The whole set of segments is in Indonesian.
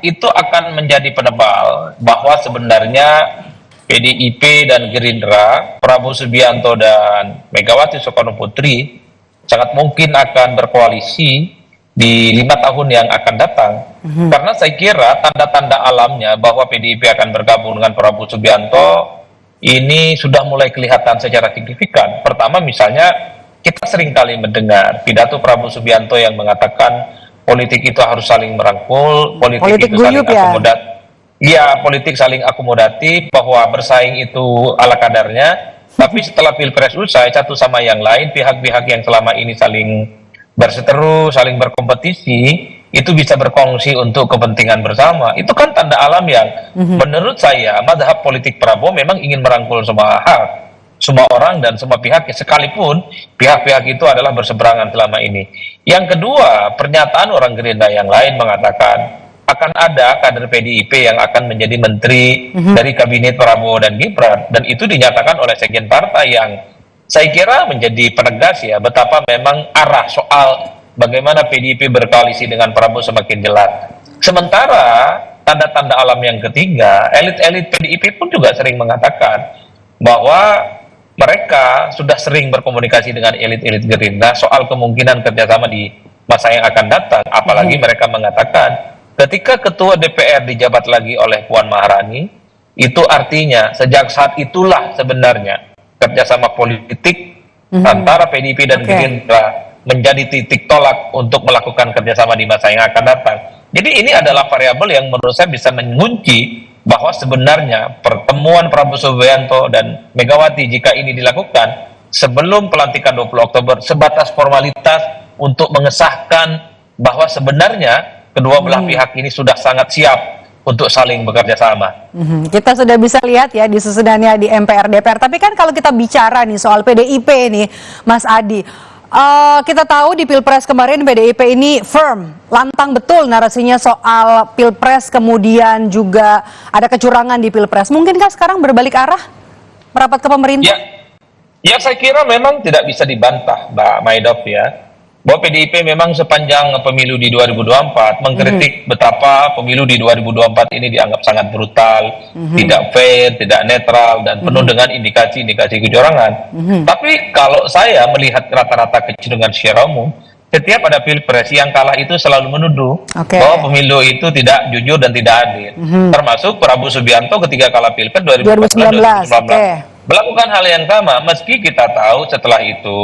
itu akan menjadi penebal bahwa sebenarnya PDIP dan Gerindra, Prabowo Subianto dan Megawati Soekarno Putri sangat mungkin akan berkoalisi di 5 tahun yang akan datang. Karena saya kira tanda-tanda alamnya bahwa PDIP akan bergabung dengan Prabowo Subianto ini sudah mulai kelihatan secara signifikan. Pertama misalnya kita sering kali mendengar pidato Prabowo Subianto yang mengatakan politik itu harus saling merangkul, politik itu saling akomodatif. Ya, politik saling akomodatif, bahwa bersaing itu ala kadarnya, tapi setelah Pilpres usai, satu sama yang lain, pihak-pihak yang selama ini saling berseteru, saling berkompetisi, itu bisa berkongsi untuk kepentingan bersama. Itu kan tanda alam yang menurut saya, mazhab politik Prabowo memang ingin merangkul semua hal, semua orang dan semua pihak, sekalipun pihak-pihak itu adalah berseberangan selama ini. Yang kedua, pernyataan orang Gerindra yang lain mengatakan akan ada kader PDIP yang akan menjadi menteri dari kabinet Prabowo dan Gibran, dan itu dinyatakan oleh sekjen partai yang saya kira menjadi penegas ya betapa memang arah soal bagaimana PDIP berkoalisi dengan Prabowo semakin jelas. Sementara tanda-tanda alam yang ketiga, elit-elit PDIP pun juga sering mengatakan bahwa mereka sudah sering berkomunikasi dengan elit-elit Gerindra soal kemungkinan kerjasama di masa yang akan datang, apalagi mereka mengatakan ketika ketua DPR dijabat lagi oleh Puan Maharani, itu artinya sejak saat itulah sebenarnya kerjasama politik antara PDIP dan Gerindra menjadi titik tolak untuk melakukan kerjasama di masa yang akan datang. Jadi ini adalah variabel yang menurut saya bisa mengunci bahwa sebenarnya pertemuan Prabowo Subianto dan Megawati jika ini dilakukan sebelum pelantikan 20 Oktober sebatas formalitas untuk mengesahkan bahwa sebenarnya kedua belah pihak ini sudah sangat siap untuk saling bekerja sama. Kita sudah bisa lihat ya di susunannya di MPR DPR. Tapi kan kalau kita bicara nih soal PDIP ini, Mas Adi, kita tahu di Pilpres kemarin PDIP ini firm, lantang betul narasinya soal Pilpres, kemudian juga ada kecurangan di Pilpres. Mungkinkah sekarang berbalik arah merapat ke pemerintah? Ya saya kira memang tidak bisa dibantah, Mbak Maidop ya, bahwa PDIP memang sepanjang pemilu di 2024 mengkritik betapa pemilu di 2024 ini dianggap sangat brutal, tidak fair, tidak netral, dan penuh dengan indikasi-indikasi kecurangan. Tapi kalau saya melihat rata-rata kecenderungan secara umum, setiap ada Pilpres yang kalah itu selalu menuduh bahwa pemilu itu tidak jujur dan tidak adil. Termasuk Prabowo Subianto ketika kalah Pilpres 2019. Melakukan hal yang sama, meski kita tahu setelah itu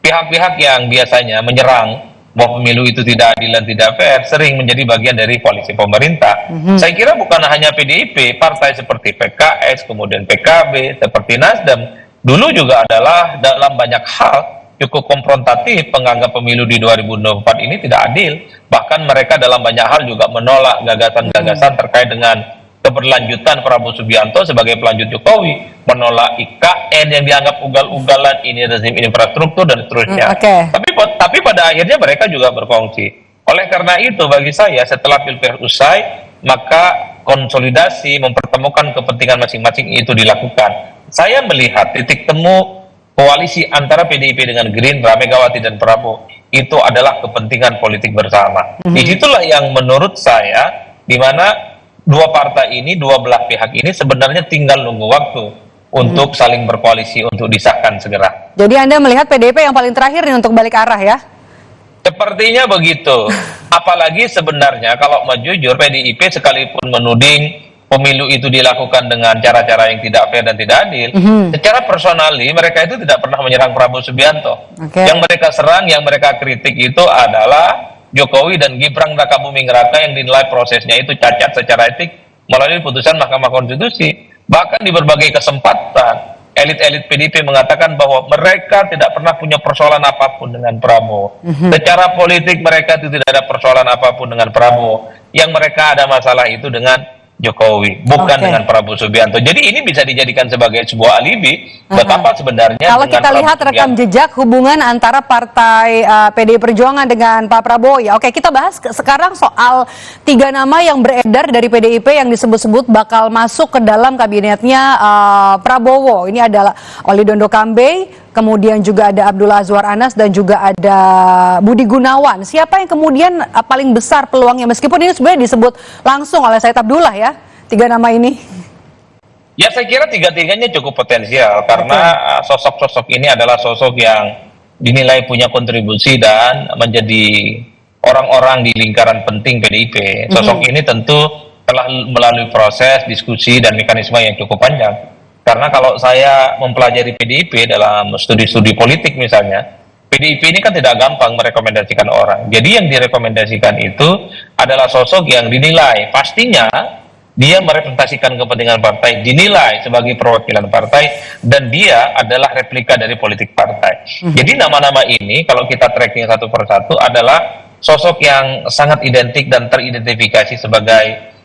pihak-pihak yang biasanya menyerang bahwa pemilu itu tidak adil dan tidak fair sering menjadi bagian dari koalisi pemerintah. Saya kira bukan hanya PDIP, partai seperti PKS, kemudian PKB, seperti Nasdem, dulu juga adalah dalam banyak hal cukup konfrontatif menganggap pemilu di 2024 ini tidak adil. Bahkan mereka dalam banyak hal juga menolak gagasan-gagasan terkait dengan keberlanjutan Prabowo Subianto sebagai pelanjut Jokowi, menolak IKN yang dianggap ugal-ugalan, ini rezim infrastruktur dan seterusnya. Tapi pada akhirnya mereka juga berkongsi. Oleh karena itu bagi saya setelah Pilpres usai, maka konsolidasi mempertemukan kepentingan masing-masing itu dilakukan. Saya melihat titik temu koalisi antara PDIP dengan Gerindra, Megawati dan Prabowo itu adalah kepentingan politik bersama. Disitulah yang menurut saya di mana dua partai ini, dua belah pihak ini sebenarnya tinggal nunggu waktu untuk saling berkoalisi untuk disahkan segera. Jadi Anda melihat PDIP yang paling terakhir nih untuk balik arah ya? Sepertinya begitu. Apalagi sebenarnya kalau mau jujur, PDIP sekalipun menuding pemilu itu dilakukan dengan cara-cara yang tidak fair dan tidak adil, secara personali mereka itu tidak pernah menyerang Prabowo Subianto. Yang mereka serang, yang mereka kritik itu adalah Jokowi dan Gibran Rakabuming Raka yang dinilai prosesnya itu cacat secara etik melalui putusan Mahkamah Konstitusi. Bahkan di berbagai kesempatan elit-elit PDIP mengatakan bahwa mereka tidak pernah punya persoalan apapun dengan Prabowo. Secara politik mereka itu tidak ada persoalan apapun dengan Prabowo. Yang mereka ada masalah itu dengan Jokowi, bukan dengan Prabowo Subianto. Jadi ini bisa dijadikan sebagai sebuah alibi betapa sebenarnya kalau kita lihat rekam jejak hubungan antara partai PDI Perjuangan dengan Pak Prabowo ya. Oke, kita bahas sekarang soal 3 nama yang beredar dari PDIP yang disebut-sebut bakal masuk ke dalam kabinetnya Prabowo. Ini adalah Oli Dondo Kambe, kemudian juga ada Abdullah Azwar Anas dan juga ada Budi Gunawan. Siapa yang kemudian paling besar peluangnya meskipun ini sebenarnya disebut langsung oleh Said Abdullah ya, 3 nama ini? Ya saya kira tiga-tiganya cukup potensial karena sosok-sosok ini adalah sosok yang dinilai punya kontribusi dan menjadi orang-orang di lingkaran penting PDIP. Sosok ini tentu telah melalui proses diskusi dan mekanisme yang cukup panjang. Karena kalau saya mempelajari PDIP dalam studi-studi politik misalnya, PDIP ini kan tidak gampang merekomendasikan orang. Jadi yang direkomendasikan itu adalah sosok yang dinilai pastinya dia merepresentasikan kepentingan partai, dinilai sebagai perwakilan partai, dan dia adalah replika dari politik partai. Jadi nama-nama ini kalau kita tracking satu persatu adalah sosok yang sangat identik dan teridentifikasi sebagai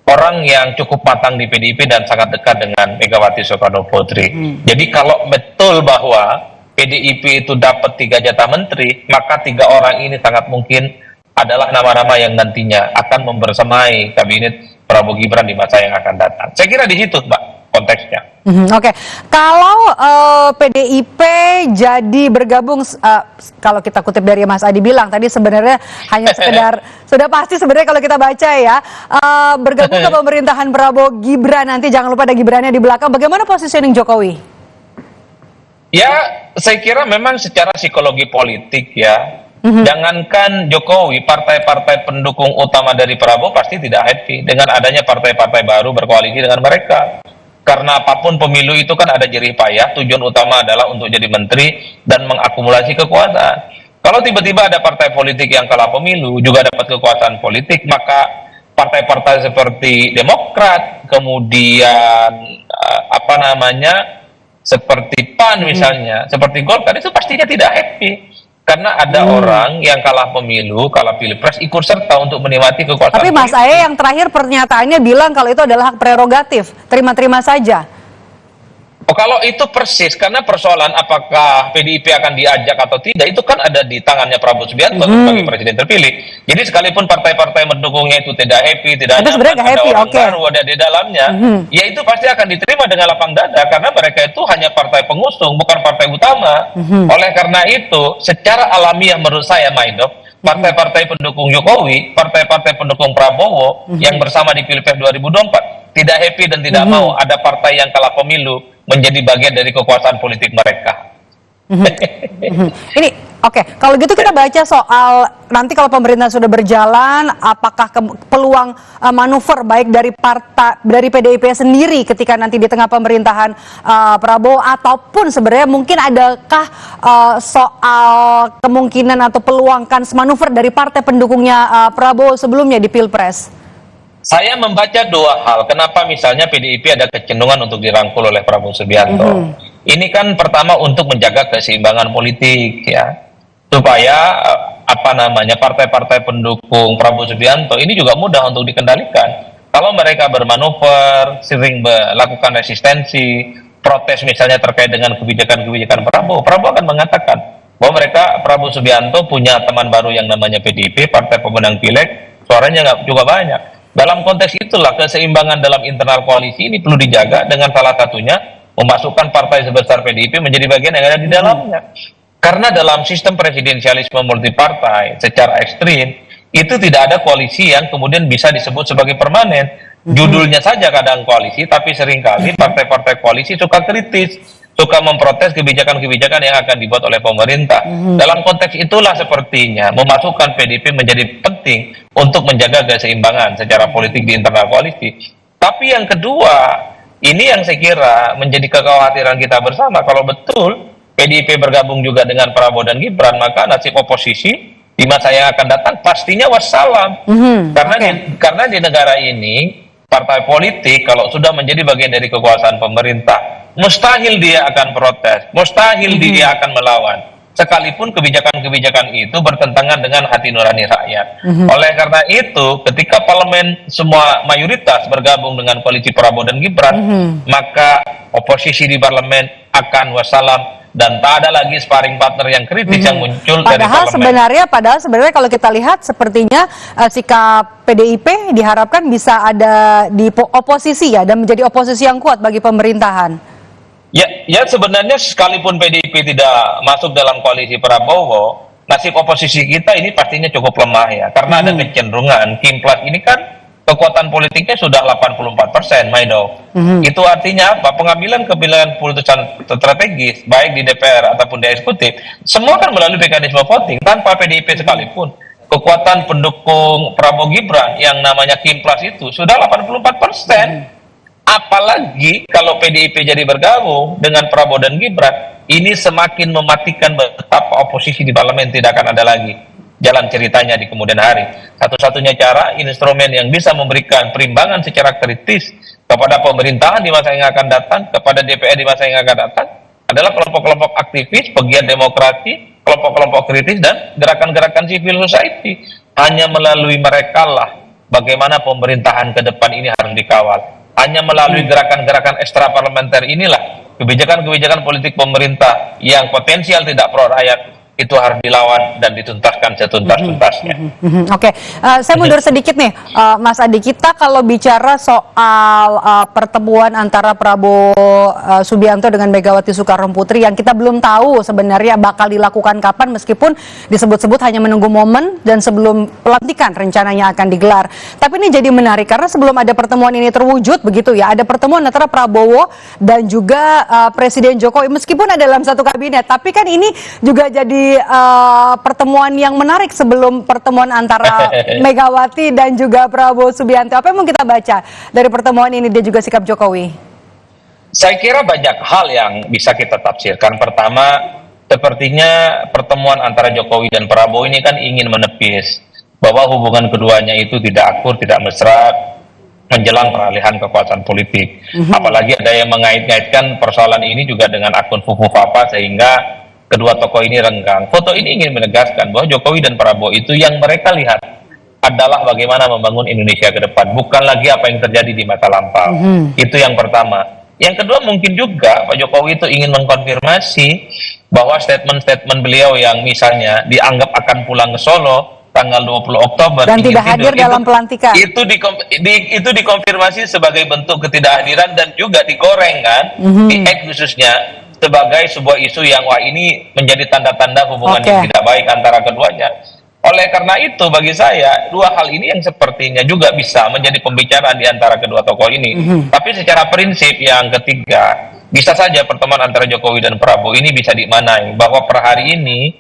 orang yang cukup matang di PDIP dan sangat dekat dengan Megawati Soekarno Putri. Jadi kalau betul bahwa PDIP itu dapat 3 jatah menteri, maka 3 orang ini sangat mungkin adalah nama-nama yang nantinya akan membersamai kabinet Prabowo Gibran di masa yang akan datang. Saya kira di situ, Mbak, konteksnya. Oke. Kalau PDIP jadi bergabung, kalau kita kutip dari Mas Adi bilang tadi sebenarnya hanya sekedar, sudah pasti sebenarnya kalau kita baca ya, bergabung ke pemerintahan Prabowo Gibran nanti, jangan lupa ada Gibrannya di belakang. Bagaimana positioning Jokowi? Ya, saya kira memang secara psikologi politik ya, jangankan Jokowi, partai-partai pendukung utama dari Prabowo pasti tidak happy dengan adanya partai-partai baru berkoalisi dengan mereka. Karena apapun pemilu itu kan ada jerih payah, tujuan utama adalah untuk jadi menteri dan mengakumulasi kekuasaan. Kalau tiba-tiba ada partai politik yang kalah pemilu juga dapat kekuasaan politik, maka partai-partai seperti Demokrat, kemudian seperti PAN misalnya, seperti Golkar, itu pastinya tidak happy. Karena ada orang yang kalah pemilu, kalah pilpres, ikut serta untuk menikmati kekuasaan. Tapi Mas Aye yang terakhir pernyataannya bilang kalau itu adalah hak prerogatif, terima-terima saja. Oh, kalau itu persis, karena persoalan apakah PDIP akan diajak atau tidak, itu kan ada di tangannya Prabowo Subianto sebagai presiden terpilih. Jadi sekalipun partai-partai mendukungnya itu tidak happy, tidak nyaman, ada orang baru ada di dalamnya, ya itu pasti akan diterima dengan lapang dada, karena mereka itu hanya partai pengusung, bukan partai utama. Oleh karena itu, secara alamiah menurut saya, Maido, partai-partai pendukung Jokowi, partai-partai pendukung Prabowo yang bersama di Pilpres 2024, tidak happy dan tidak mau ada partai yang kalah pemilu menjadi bagian dari kekuasaan politik mereka. Ini oke, kalau gitu kita baca soal nanti kalau pemerintahan sudah berjalan, apakah peluang manuver baik dari PDIP sendiri ketika nanti di tengah pemerintahan Prabowo, ataupun sebenarnya mungkin adakah soal kemungkinan atau peluang kans manuver dari partai pendukungnya Prabowo sebelumnya di Pilpres? Saya membaca 2 hal. Kenapa misalnya PDIP ada kecenderungan untuk dirangkul oleh Prabowo Subianto. Ini kan pertama untuk menjaga keseimbangan politik ya. Supaya partai-partai pendukung Prabowo Subianto ini juga mudah untuk dikendalikan. Kalau mereka bermanuver, sering melakukan resistensi, protes misalnya terkait dengan kebijakan-kebijakan Prabowo akan mengatakan bahwa Prabowo Subianto punya teman baru yang namanya PDIP, Partai Pemenang Pileg, suaranya nggak juga banyak. Dalam konteks itulah keseimbangan dalam internal koalisi ini perlu dijaga dengan salah satunya memasukkan partai sebesar PDIP menjadi bagian yang ada di dalamnya. Karena dalam sistem presidensialisme multipartai secara ekstrim itu tidak ada koalisi yang kemudian bisa disebut sebagai permanen. Judulnya saja kadang koalisi, tapi seringkali partai-partai koalisi suka kritis, suka memprotes kebijakan-kebijakan yang akan dibuat oleh pemerintah. Dalam konteks itulah sepertinya memasukkan PDIP menjadi penting untuk menjaga keseimbangan secara politik di internal koalisi. Tapi yang kedua, ini yang saya kira menjadi kekhawatiran kita bersama. Kalau betul PDIP bergabung juga dengan Prabowo dan Gibran, maka nasib oposisi di masa yang akan datang pastinya wassalam. Karena di negara ini partai politik kalau sudah menjadi bagian dari kekuasaan pemerintah, mustahil dia akan protes, mustahil dia akan melawan, sekalipun kebijakan-kebijakan itu bertentangan dengan hati nurani rakyat. Oleh karena itu, ketika parlemen semua mayoritas bergabung dengan koalisi Prabowo dan Gibran, maka oposisi di parlemen akan wassalam dan tak ada lagi sparring partner yang kritis yang muncul dari parlemen. Padahal sebenarnya kalau kita lihat sepertinya sikap PDIP diharapkan bisa ada di oposisi ya, dan menjadi oposisi yang kuat bagi pemerintahan. Ya sebenarnya sekalipun PDIP tidak masuk dalam koalisi Prabowo, nasib oposisi kita ini pastinya cukup lemah ya, karena ada kecenderungan Kim Plus ini kan kekuatan politiknya sudah 84%, Maido. Itu artinya apa? Pengambilan keputusan strategis baik di DPR ataupun di eksekutif, semua kan melalui mekanisme voting tanpa PDIP sekalipun. Kekuatan pendukung Prabowo Gibran yang namanya Kim Plus itu sudah 84%. Apalagi kalau PDIP jadi bergabung dengan Prabowo dan Gibran, ini semakin mematikan betapa oposisi di parlemen tidak akan ada lagi jalan ceritanya di kemudian hari. Satu-satunya cara, instrumen yang bisa memberikan perimbangan secara kritis kepada pemerintahan di masa yang akan datang, kepada DPR di masa yang akan datang, adalah kelompok-kelompok aktivis, pegiat demokrasi, kelompok-kelompok kritis, dan gerakan-gerakan civil society. Hanya melalui mereka lah bagaimana pemerintahan ke depan ini harus dikawal. Hanya melalui gerakan-gerakan ekstra parlementer inilah kebijakan-kebijakan politik pemerintah yang potensial tidak pro rakyat itu harus dilawan dan dituntaskan setuntas-tuntasnya. Oke, saya mundur sedikit nih, Mas Adi. Kita kalau bicara soal pertemuan antara Prabowo Subianto dengan Megawati Soekarno Putri yang kita belum tahu sebenarnya bakal dilakukan kapan, meskipun disebut-sebut hanya menunggu momen dan sebelum pelantikan rencananya akan digelar. Tapi ini jadi menarik karena sebelum ada pertemuan ini terwujud begitu ya, ada pertemuan antara Prabowo dan juga Presiden Jokowi, meskipun ada dalam satu kabinet, tapi kan ini juga jadi pertemuan yang menarik sebelum pertemuan antara Megawati dan juga Prabowo Subianto. Apa yang mau kita baca dari pertemuan ini dan juga sikap Jokowi? Saya kira banyak hal yang bisa kita tafsirkan. Pertama, sepertinya pertemuan antara Jokowi dan Prabowo ini kan ingin menepis bahwa hubungan keduanya itu tidak akur, tidak mesra menjelang peralihan kekuasaan politik. Apalagi ada yang mengait-ngaitkan persoalan ini juga dengan akun Fufu Papa, sehingga kedua tokoh ini renggang. Foto ini ingin menegaskan bahwa Jokowi dan Prabowo itu yang mereka lihat adalah bagaimana membangun Indonesia ke depan, bukan lagi apa yang terjadi di masa lampau. Itu yang pertama. Yang kedua, mungkin juga Pak Jokowi itu ingin mengkonfirmasi bahwa statement-statement beliau yang misalnya dianggap akan pulang ke Solo tanggal 20 Oktober dan tidak hadir dalam pelantikan. Itu dikonfirmasi sebagai bentuk ketidakhadiran dan juga digoreng kan, di khususnya sebagai sebuah isu yang wah ini menjadi tanda-tanda hubungan yang tidak baik antara keduanya. Oleh karena itu bagi saya dua hal ini yang sepertinya juga bisa menjadi pembicaraan di antara kedua tokoh ini. Tapi secara prinsip yang ketiga, bisa saja pertemuan antara Jokowi dan Prabowo ini bisa dimaknai bahwa per hari ini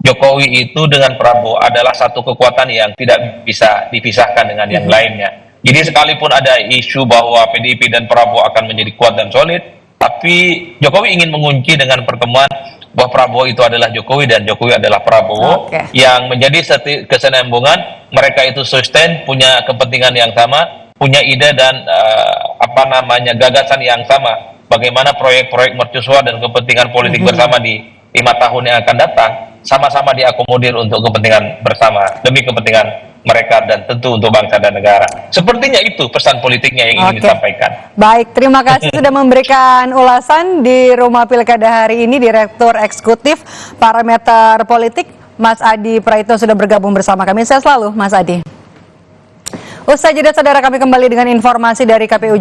Jokowi itu dengan Prabowo adalah satu kekuatan yang tidak bisa dipisahkan dengan yang lainnya. Jadi sekalipun ada isu bahwa PDIP dan Prabowo akan menjadi kuat dan solid, tapi Jokowi ingin mengunci dengan pertemuan bahwa Prabowo itu adalah Jokowi dan Jokowi adalah Prabowo, yang menjadi kesinambungan. Mereka itu sustain, punya kepentingan yang sama, punya ide dan gagasan yang sama. Bagaimana proyek-proyek mercusuar dan kepentingan politik bersama di 5 tahun yang akan datang sama-sama diakomodir untuk kepentingan bersama demi kepentingan mereka dan tentu untuk bangsa dan negara. Sepertinya itu pesan politiknya yang ingin disampaikan. Baik, terima kasih sudah memberikan ulasan di Rumah Pilkada hari ini, Direktur Eksekutif Parameter Politik, Mas Adi Praitno sudah bergabung bersama kami. Sehat selalu, Mas Adi. Usai jeda, saudara, kami kembali dengan informasi dari KPU.